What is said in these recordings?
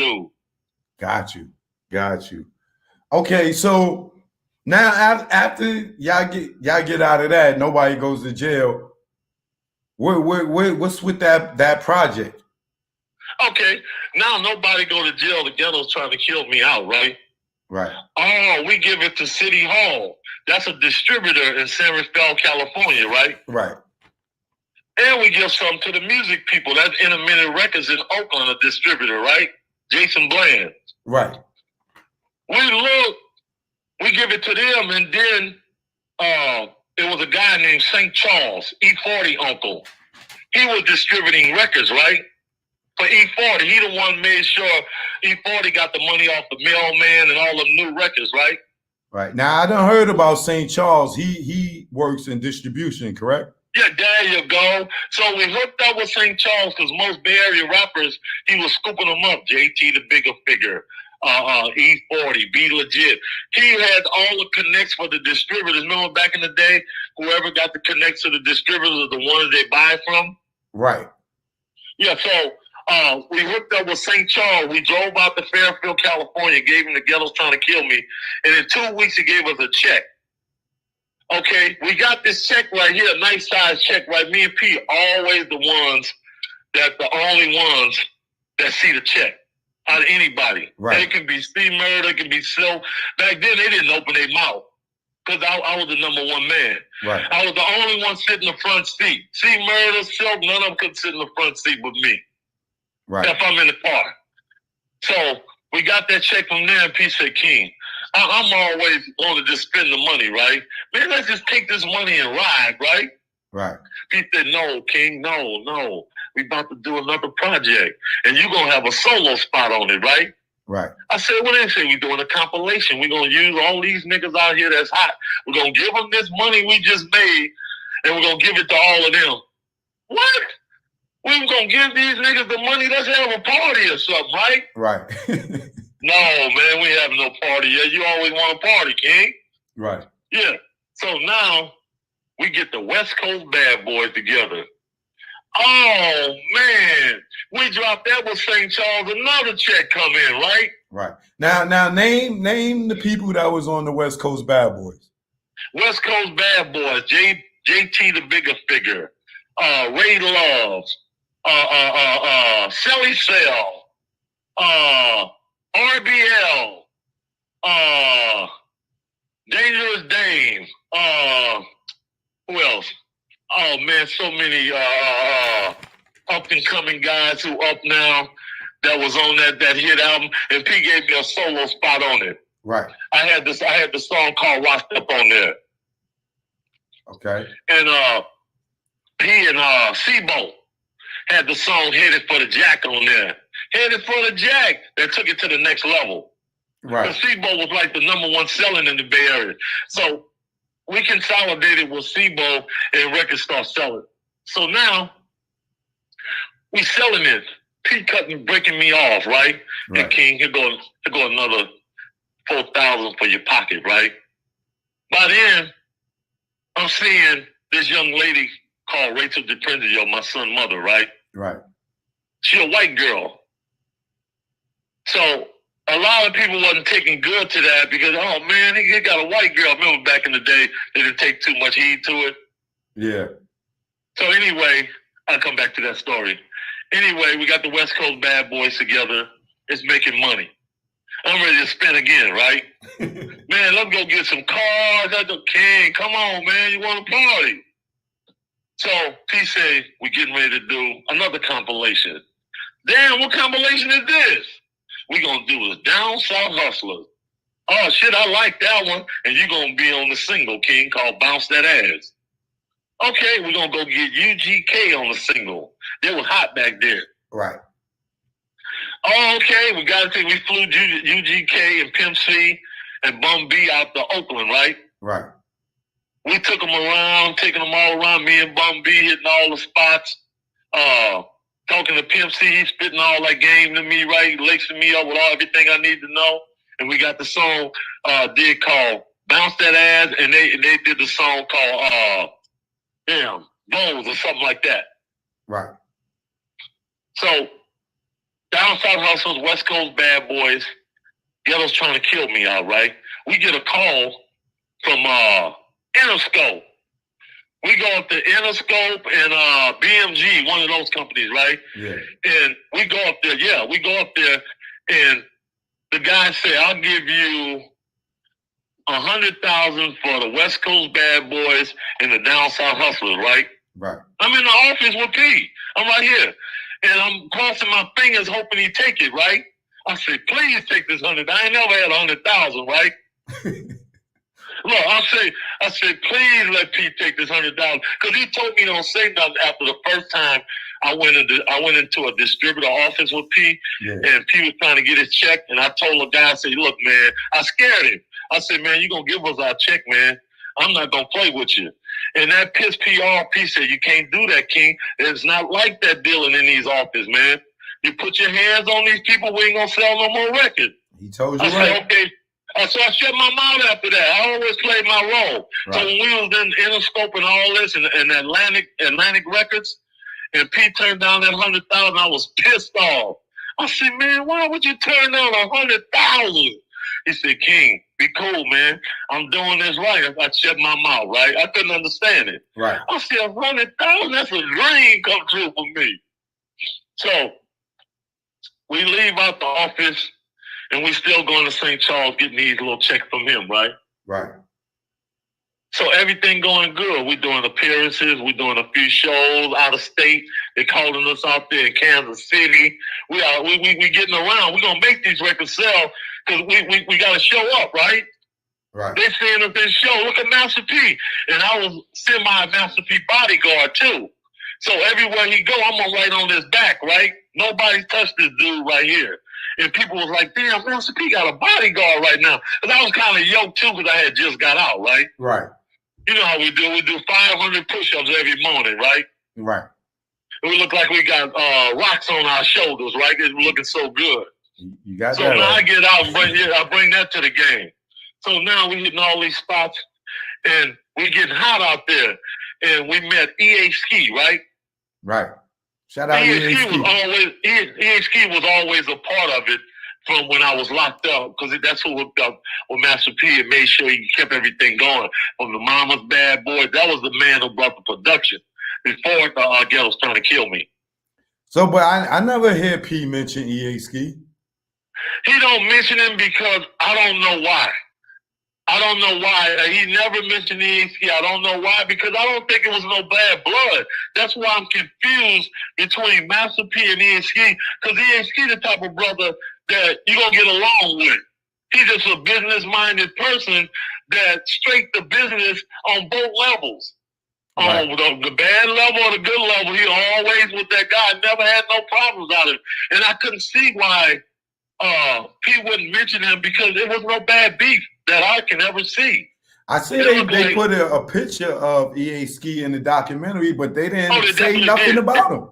do. Got you. Okay, so now after y'all get out of that, nobody goes to jail. What's with that project? Okay, now nobody go to jail. The ghetto's trying to kill me out, right? Right. Oh, we give it to City Hall. That's a distributor in San Rafael, California, right? Right. And we give some to the music people. That's Intermittent Records in Oakland, a distributor, right? Jason Bland. Right. We give it to them, and then it was a guy named St. Charles, E40 uncle. He was distributing records, right? For E40, he the one made sure E40 got the money off the mailman and all the new records, right? Right. Now I done heard about St. Charles. He works in distribution, correct? Yeah, there you go. So we hooked up with St. Charles because most Bay Area rappers, he was scooping them up. JT the Bigger Figure, E40, Be Legit. He had all the connects for the distributors. Remember back in the day, whoever got the connects to the distributors are the ones they buy from? Right. Yeah, so we hooked up with St. Charles. We drove out to Fairfield, California, gave him the Ghetto's Trying to Kill Me. And in 2 weeks, he gave us a check. Okay, we got this check right here, a nice size check, right? Me and P always the only ones that see the check out of anybody. Right. It can be C Murder, it can be Silk. Back then, they didn't open their mouth because I was the number one man. Right. I was the only one sitting in the front seat. C Murder, Silk, none of them could sit in the front seat with me. Right. If I'm in the car. So we got that check from there, and P said, King, I'm always going to just spend the money, right? Man, let's just take this money and ride, right? Right. He said, no, King, no. We about to do another project, and you're going to have a solo spot on it, right? Right. I said, what they say? We're doing a compilation. We're going to use all these niggas out here that's hot. We're going to give them this money we just made, and we're going to give it to all of them. What? We were going to give these niggas the money? Let's have a party or something, right? Right. No, man, we have no party yet. You always want a party, King. Right. Yeah. So now we get the West Coast Bad Boys together. Oh, man. We dropped that with St. Charles. Another check come in, right? Right. Now name the people that was on the West Coast Bad Boys. West Coast Bad Boys. JT the Bigger Figure. Ray Love. Shelly Cell. RBL. Dangerous Dame. Who else? Oh man, so many up and coming guys who up now that was on that hit album, and P gave me a solo spot on it. Right. I had the song called Washed Up on there. Okay. And P and Seabo had the song Headed for the Jack on there. Headed for the Jack. That took it to the next level. Right. Because Seabo was like the number one selling in the Bay Area. So we consolidated with Seabo and records start selling. So now we selling it. P cutting breaking me off, right? And King, here go another 4,000 for your pocket, right? By then, I'm seeing this young lady called Rachel DiPrenzio, my son's mother, right? Right. She a white girl. So a lot of people wasn't taking good to that because, oh man, he got a white girl. Remember back in the day, they didn't take too much heed to it. Yeah. So anyway, I'll come back to that story. Anyway, we got the West Coast Bad Boys together. It's making money. I'm ready to spin again, right? Man, let's go get some cars at the King. Come on, man. You want to party? So P said, we're getting ready to do another compilation. Damn, what compilation is this? We're going to do is Down South Hustlers. Oh, shit, I like that one. And you're going to be on the single, King, called Bounce That Ass. Okay, we're going to go get UGK on the single. They was hot back there. Right. Oh, okay, we flew UGK and Pimp C and Bum B out to Oakland, right? Right. We took them around, taking them all around, me and Bum B hitting all the spots. Talking to Pimp C, he spitting all that game to me, right? Lacing me up with everything I need to know. And we got the song called Bounce That Ass, and they did the song called Bones or something like that. Right. So Down South Hustles, West Coast Bad Boys, Ghetto's trying to kill me, all right? We get a call from Interscope. We go up to Interscope and BMG, one of those companies, right? Yeah. And we go up there, and the guy said, I'll give you $100,000 for the West Coast Bad Boys and the Down South Hustlers, right? Right. I'm in the office with P. I'm right here. And I'm crossing my fingers hoping he take it, right? I said, please take this 100. I ain't never had 100,000, right? Look, I said, please let P take this 100,000. Because he told me don't say nothing after the first time I went into a distributor office with P, and P was trying to get his check, and I told the guy, I said, look, man, I scared him. I said, man, you're going to give us our check, man. I'm not going to play with you. And that pissed P off. P said, you can't do that, King. It's not like that dealing in these offices, man. You put your hands on these people, we ain't going to sell no more records. He told you I said, okay. So I shut my mouth after that. I always played my role. Right. So when we was in Interscope and all this and Atlantic Records, and P turned down that 100,000, I was pissed off. I said, man, why would you turn down 100,000? He said, King, be cool, man. I'm doing this right. I shut my mouth, right? I couldn't understand it. Right. I said, 100,000, that's a dream come true for me. So we leave out the office, and we still going to St. Charles getting these little checks from him, right? Right. So everything going good. We're doing appearances. We're doing a few shows out of state. They're calling us out there in Kansas City. We getting around. We're going to make these records sell because we got to show up, right? Right. They seeing us this show. Look at Master P. And I was semi-Master P bodyguard, too. So everywhere he go, I'm going to write on his back, right? Nobody touched this dude right here. And people was like, damn, Master P got a bodyguard right now. Because I was kind of yoked, too, because I had just got out, right? Right. You know how we do. We do 500 push-ups every morning, right? Right. And we look like we got rocks on our shoulders, right? It's looking so good. You got so that. So now right. I get out and I bring that to the game. So now we hitting all these spots, and we getting hot out there. And we met EA Ski, right? Right. Shout out EA Ski. EA Ski was always a part of it from when I was locked up, because that's who hooked up with Master P and made sure he kept everything going. From the Mama's Bad Boys, that was the man who brought the production before Ghetto was trying to kill me. So, but I never hear P mention EA Ski. He don't mention him because I don't know why. I don't know why. He never mentioned EA Ski. I don't know why, because I don't think it was no bad blood. That's why I'm confused between Master P and EA Ski, because EA Ski the type of brother that you're going to get along with. He's just a business-minded person that straight the business on both levels. Right. On the bad level or the good level, he always with that guy. Never had no problems out of it. And I couldn't see why P wouldn't mention him, because there was no bad beef that I can ever see. I see they put a picture of EA Ski in the documentary, but they didn't say nothing about him.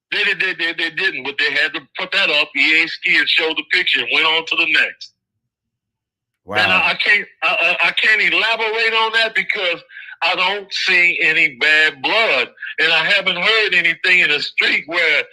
They didn't, but they had to put that up. EA Ski and showed the picture and went on to the next. Wow. And I can't elaborate on that because I don't see any bad blood, and I haven't heard anything in the street where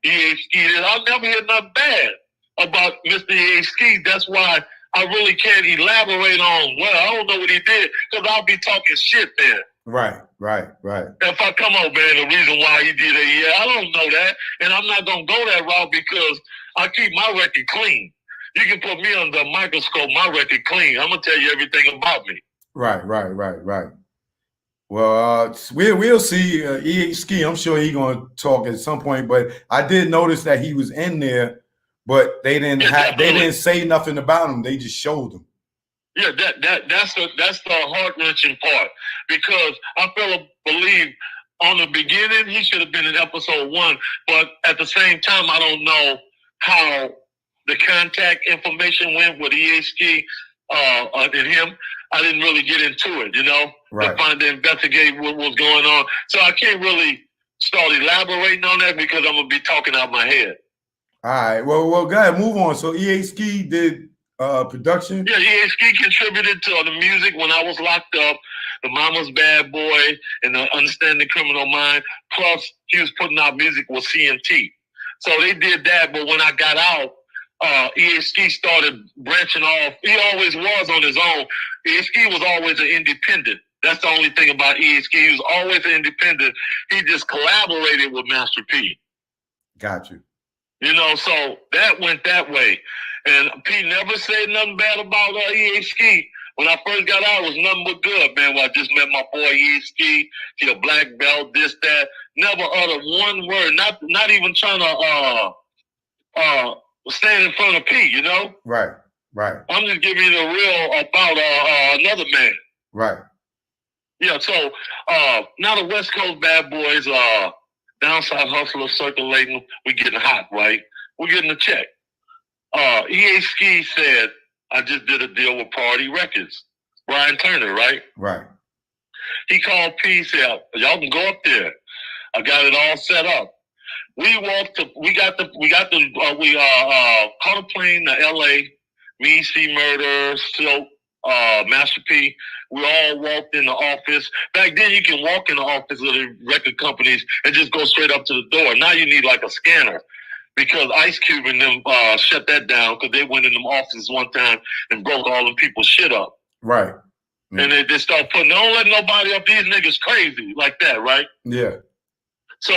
EA Ski did. I'll never hear nothing bad about Mr. EA Ski. That's why I really can't elaborate on. Well, I don't know what he did, because I'll be talking shit then. Right. If I come on, man, the reason why he did it, yeah, I don't know that. And I'm not going to go that route because I keep my record clean. You can put me under a microscope, my record clean. I'm going to tell you everything about me. Right. Well, we'll see. EA Ski, I'm sure he's going to talk at some point, but I did notice that he was in there, but they didn't say nothing about him. They just showed him. Yeah, that's the heart-wrenching part, because I believe on the beginning he should have been in episode 1, but at the same time I don't know how the contact information went with EA Ski and him. I didn't really get into it, to investigate what was going on. So I can't really start elaborating on that because I'm gonna be talking out my head. All right, well, go ahead, move on. So EA Ski did production? Yeah, EA Ski contributed to the music when I was locked up, the Mama's Bad Boy and the Understanding Criminal Mind. Plus, he was putting out music with CMT. So they did that, but when I got out, EHK started branching off. He always was on his own. EHK was always an independent. That's the only thing about EHK. He was always an independent. He just collaborated with Master P. Got you. You know, so that went that way. And P never said nothing bad about EHK. When I first got out, it was nothing but good, man. When I just met my boy EHK, he a black belt, this, that. Never uttered one word. Not even trying to stand in front of P, you know? Right, right. I'm just giving you the real about another man. Right. Yeah, so now the West Coast bad boys, downside hustlers circulating, we getting hot, right? We're getting a check. EHK said, I just did a deal with Party Records. Brian Turner, right? Right. He called P, said, y'all can go up there. I got it all set up. We caught a plane to LA, me, C Murder, Silk, Master P. We all walked in the office. Back then you can walk in the office of the record companies and just go straight up to the door. Now you need like a scanner. Because Ice Cube and them shut that down because they went in them offices one time and broke all them people's shit up. Right. And they start putting, don't let nobody up, these niggas crazy like that, right? Yeah. So